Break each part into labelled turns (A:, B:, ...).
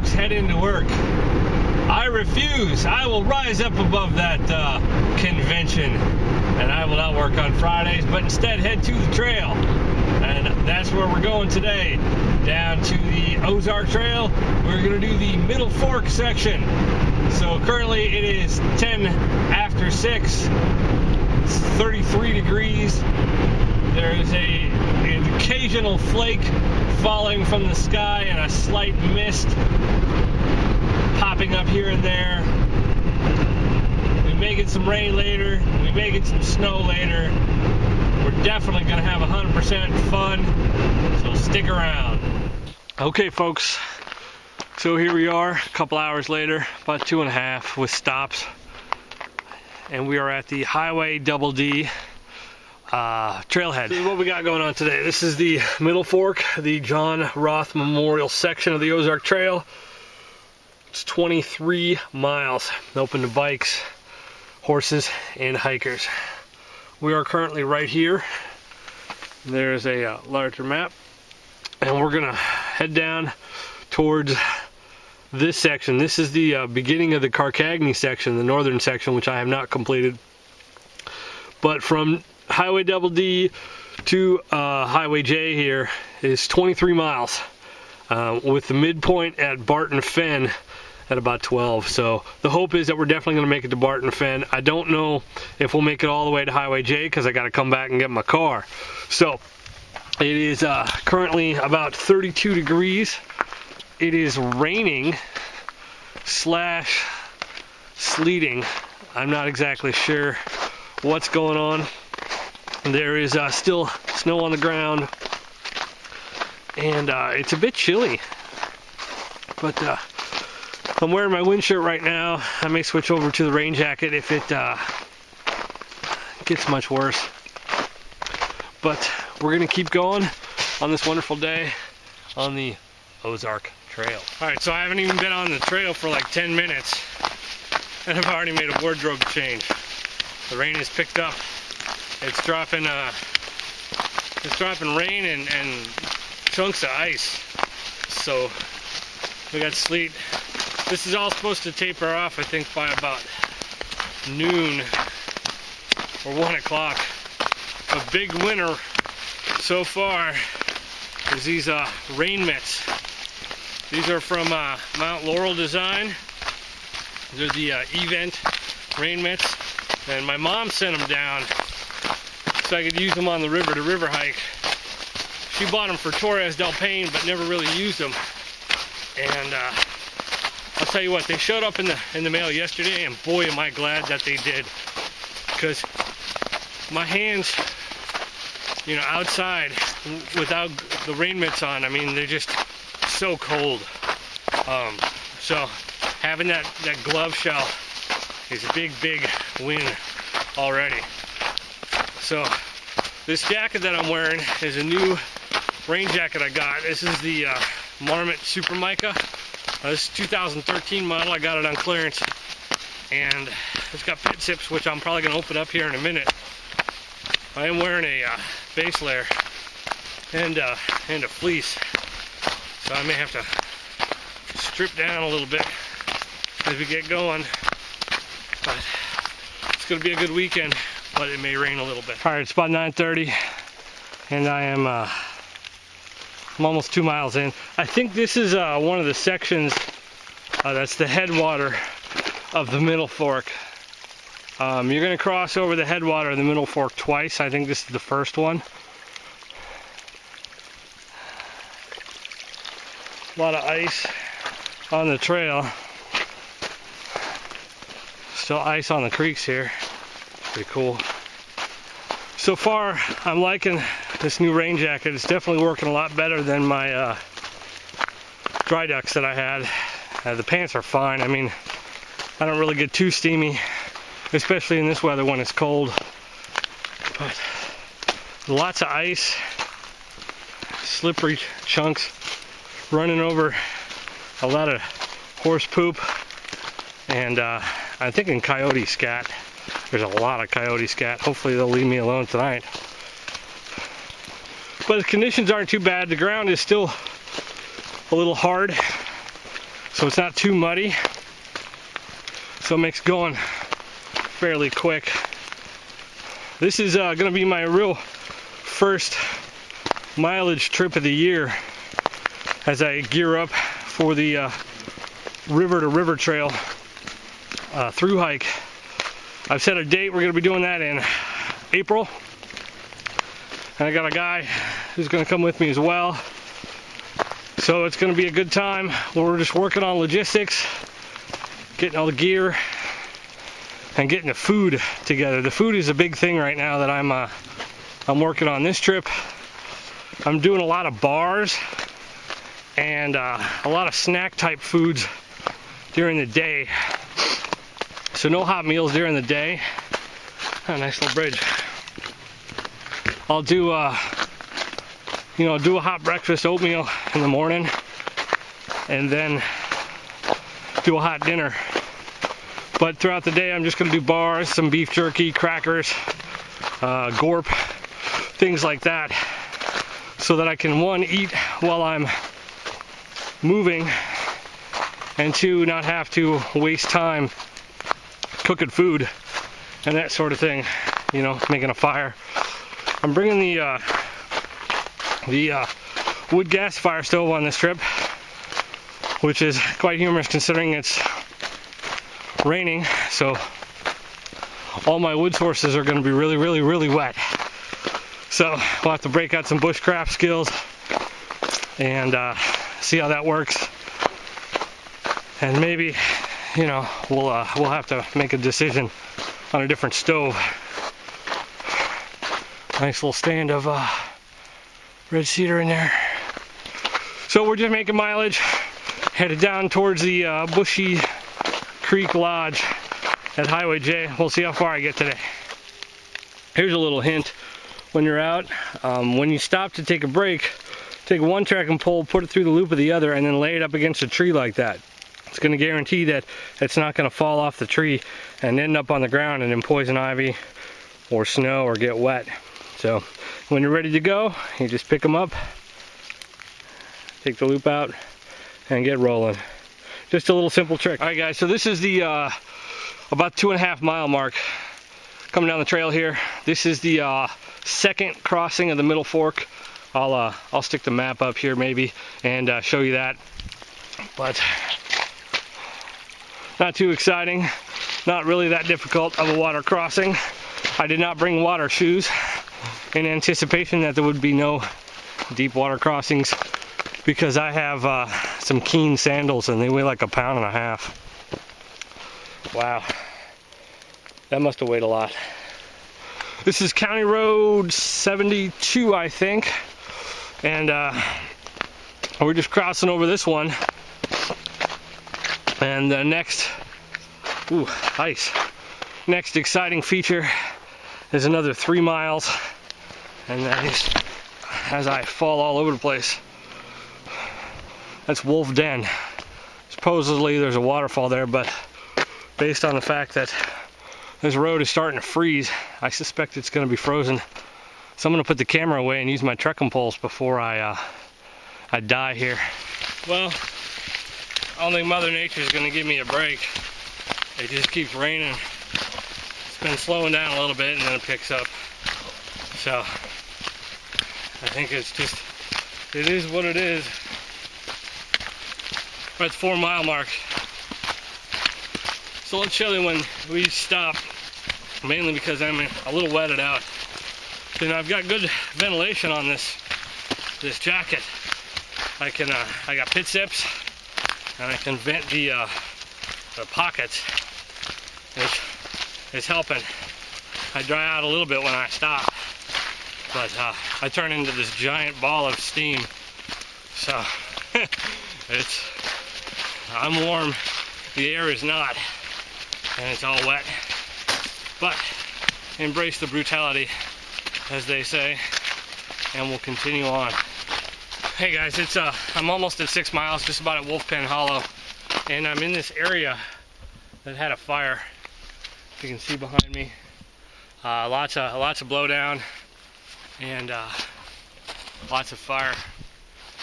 A: folks head into work. I refuse. I will rise up above that convention, and I will not work on Fridays, but instead head to the trail. And that's where we're going today, down to the Ozark Trail. We're going to do the Middle Fork section. So currently it is 10 after 6. It's 33 degrees. There is an occasional flake falling from the sky and a slight mist popping up here and there. We may get some rain later. We may get some snow later. We're definitely going to have 100% fun, so stick around. Okay, folks. So here we are, a couple hours later, about 2.5 with stops. And we are at the Highway Double D trailhead. This is what we got going on today. This is the Middle Fork, the John Roth Memorial section of the Ozark Trail. It's 23 miles, open to bikes, horses, and hikers. We are currently right here. There's a larger map, and we're gonna head down towards this section. This is the beginning of the Carcagny section, the northern section, which I have not completed. But from Highway Double D to Highway J here is 23 miles, with the midpoint at Barton Fen at about 12. So the hope is that we're definitely going to make it to Barton Fen. I don't know if we'll make it all the way to Highway J because I got to come back and get my car. So it is currently about 32 degrees. It is raining slash sleeting. I'm not exactly sure what's going on. There is still snow on the ground, and it's a bit chilly. But I'm wearing my wind shirt right now. I may switch over to the rain jacket if it gets much worse. But we're gonna keep going on this wonderful day on the Ozark Trail. Alright, so I haven't even been on the trail for like 10 minutes, and I've already made a wardrobe change. The rain has picked up. It's dropping rain and chunks of ice. So we got sleet. This is all supposed to taper off, I think, by about noon or 1 o'clock. A big winner so far is these rain mitts. These are from Mount Laurel Design. They're the event rain mitts, and my mom sent them down so I could use them on the river to river hike. She bought them for Torres del Paine, but never really used them. And I'll tell you what, they showed up in the mail yesterday, and boy, am I glad that they did, because my hands, you know, outside without the rain mitts on, I mean, they're just so cold. So having that glove shell is a big win already. So this jacket that I'm wearing is a new rain jacket I got. This is the Marmot Super Mica. This is 2013 model. I got it on clearance, and it's got pit zips, which I'm probably going to open up here in a minute. I am wearing a base layer and a fleece, so I may have to strip down a little bit as we get going. But it's going to be a good weekend, but it may rain a little bit. All right, it's about 9:30, and I am I'm almost 2 miles in. I think this is one of the sections that's the headwater of the Middle Fork. You're going to cross over the headwater of the Middle Fork twice. I think this is the first one. A lot of ice on the trail. Still ice on the creeks here. Pretty cool. So far, I'm liking this new rain jacket. It's definitely working a lot better than my dry ducks that I had. The pants are fine. I mean, I don't really get too steamy, especially in this weather when it's cold. But lots of ice, slippery chunks, running over a lot of horse poop, and I'm thinking coyote scat. There's a lot of coyote scat. Hopefully they'll leave me alone tonight. But the conditions aren't too bad. The ground is still a little hard, so it's not too muddy, so it makes going fairly quick. This is going to be my real first mileage trip of the year as I gear up for the river to river trail through hike. I've set a date. We're going to be doing that in April, and I got a guy who's going to come with me as well, so it's going to be a good time. We're just working on logistics, getting all the gear and getting the food together. The food is a big thing right now that I'm working on this trip. I'm doing a lot of bars and a lot of snack type foods during the day. So no hot meals during the day. Oh, nice little bridge. I'll do do a hot breakfast, oatmeal in the morning, and then do a hot dinner. But throughout the day, I'm just going to do bars, some beef jerky, crackers, gorp, things like that, so that I can, one, eat while I'm moving, and two, not have to waste time cooking food and that sort of thing, making a fire. I'm bringing the wood gas fire stove on this trip, which is quite humorous considering it's raining, so all my wood sources are going to be really, really, really wet. So we'll have to break out some bushcraft skills and see how that works. And maybe, we'll have to make a decision on a different stove. Nice little stand of red cedar in there. So we're just making mileage, headed down towards the Bushy Creek Lodge at Highway J. We'll see how far I get today. Here's a little hint when you're out. When you stop to take a break, take one trekking pole, put it through the loop of the other, and then lay it up against a tree like that. It's going to guarantee that it's not going to fall off the tree and end up on the ground and in poison ivy or snow or get wet. So when you're ready to go, you just pick them up, take the loop out, and get rolling. Just a little simple trick. All right, guys, so this is the about 2.5 mile mark coming down the trail here. This is the second crossing of the Middle Fork. I'll stick the map up here maybe and show you that. But not too exciting, not really that difficult of a water crossing. I did not bring water shoes in anticipation that there would be no deep water crossings, because I have some Keen sandals and they weigh like 1.5 pounds. Wow, that must have weighed a lot. This is County Road 72, I think, and we're just crossing over this one. And the next, ice. Next exciting feature is another 3 miles, and that is, as I fall all over the place, that's Wolf Den. Supposedly there's a waterfall there, but based on the fact that this road is starting to freeze, I suspect it's going to be frozen. So I'm going to put the camera away and use my trekking poles before I die here. Well, I don't think Mother Nature is going to give me a break. It just keeps raining. It's been slowing down a little bit and then it picks up. So I think it is what it is. We're at the 4 mile mark. It's a little chilly when we stop, mainly because I'm a little wetted out. I've got good ventilation on this jacket. I got pit zips, and I can vent the pockets. It's helping. I dry out a little bit when I stop, but I turn into this giant ball of steam. So I'm warm, the air is not, and it's all wet. But embrace the brutality, as they say, and we'll continue on. Hey guys, I'm almost at 6 miles, just about at Wolf Pen Hollow, and I'm in this area that had a fire. You can see behind me, lots of blowdown and lots of fire.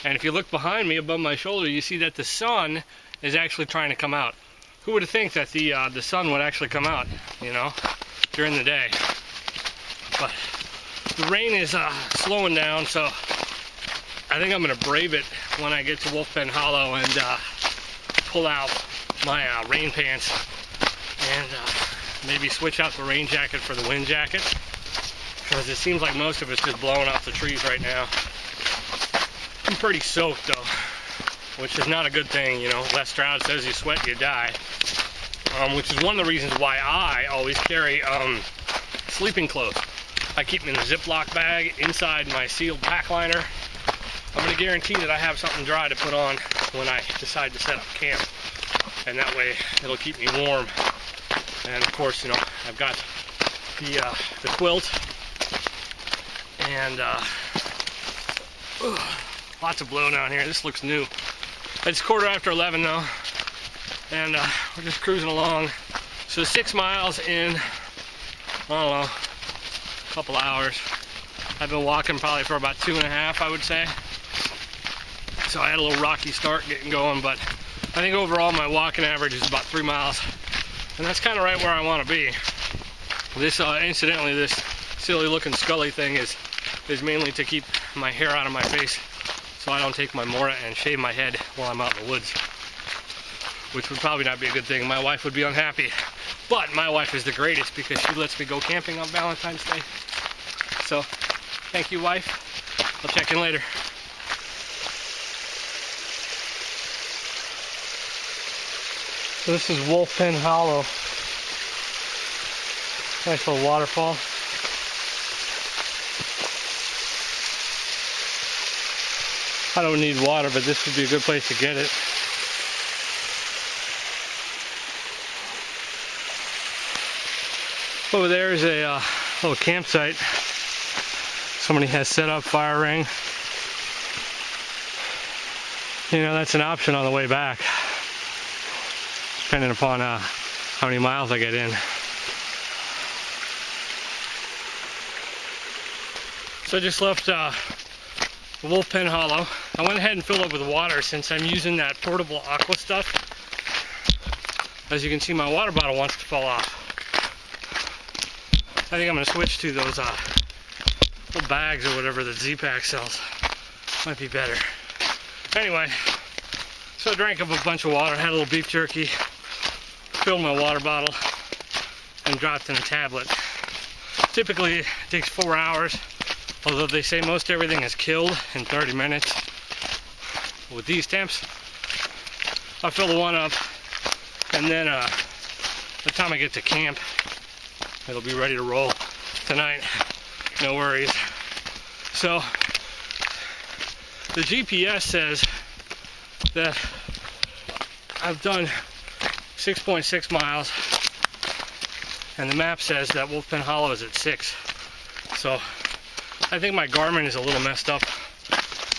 A: And if you look behind me above my shoulder, you see that the sun is actually trying to come out. Who would have think that the sun would actually come out, you know, during the day? But the rain is slowing down, so I think I'm gonna brave it when I get to Wolf Pen Hollow and pull out my rain pants and maybe switch out the rain jacket for the wind jacket, because it seems like most of it's just blowing off the trees right now. I'm pretty soaked though, which is not a good thing, you know. Les Stroud says you sweat, you die, which is one of the reasons why I always carry sleeping clothes. I keep them in a Ziploc bag inside my sealed pack liner. I'm going to guarantee that I have something dry to put on when I decide to set up camp, and that way it'll keep me warm. And of course, you know, I've got the quilt, and lots of blow down here. This looks new. It's 11:15 though, and we're just cruising along. So 6 miles in, I don't know, a couple hours. I've been walking probably for about 2.5, I would say. So I had a little rocky start getting going, but I think overall my walking average is about 3 miles. And that's kind of right where I want to be. This, incidentally, this silly looking scully thing is mainly to keep my hair out of my face so I don't take my Mora and shave my head while I'm out in the woods. Which would probably not be a good thing. My wife would be unhappy. But my wife is the greatest because she lets me go camping on Valentine's Day. So, thank you, wife. I'll check in later. So this is Wolf Pen Hollow. Nice little waterfall. I don't need water, but this would be a good place to get it. Over there is a little campsite. Somebody has set up fire ring. You know, that's an option on the way back, depending upon how many miles I get in. So I just left Wolf Pen Hollow. I went ahead and filled up with water since I'm using that portable aqua stuff. As you can see, my water bottle wants to fall off. I think I'm going to switch to those little bags or whatever that Z-Pack sells. Might be better. Anyway, so I drank up a bunch of water, had a little beef jerky, filled my water bottle, and dropped in a tablet. Typically, it takes 4 hours, although they say most everything is killed in 30 minutes. With these temps, I fill the one up, and then by the time I get to camp, it'll be ready to roll tonight. No worries. So, the GPS says that I've done 6.6 miles, and the map says that Wolf Pen Hollow is at 6. So, I think my Garmin is a little messed up.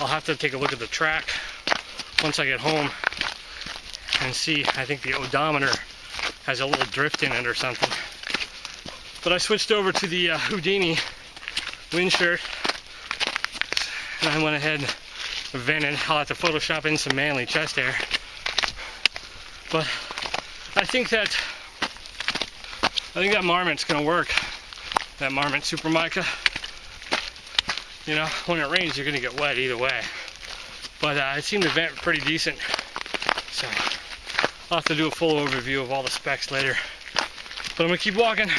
A: I'll have to take a look at the track once I get home and see. I think the odometer has a little drift in it or something. But I switched over to the Houdini wind shirt, and I went ahead and vented. I'll have to Photoshop in some manly chest hair. But I think that Marmot's gonna work. That Marmot Super Mica. You know, when it rains, you're gonna get wet either way. But it seemed to vent pretty decent. So I'll have to do a full overview of all the specs later. But I'm gonna keep walking.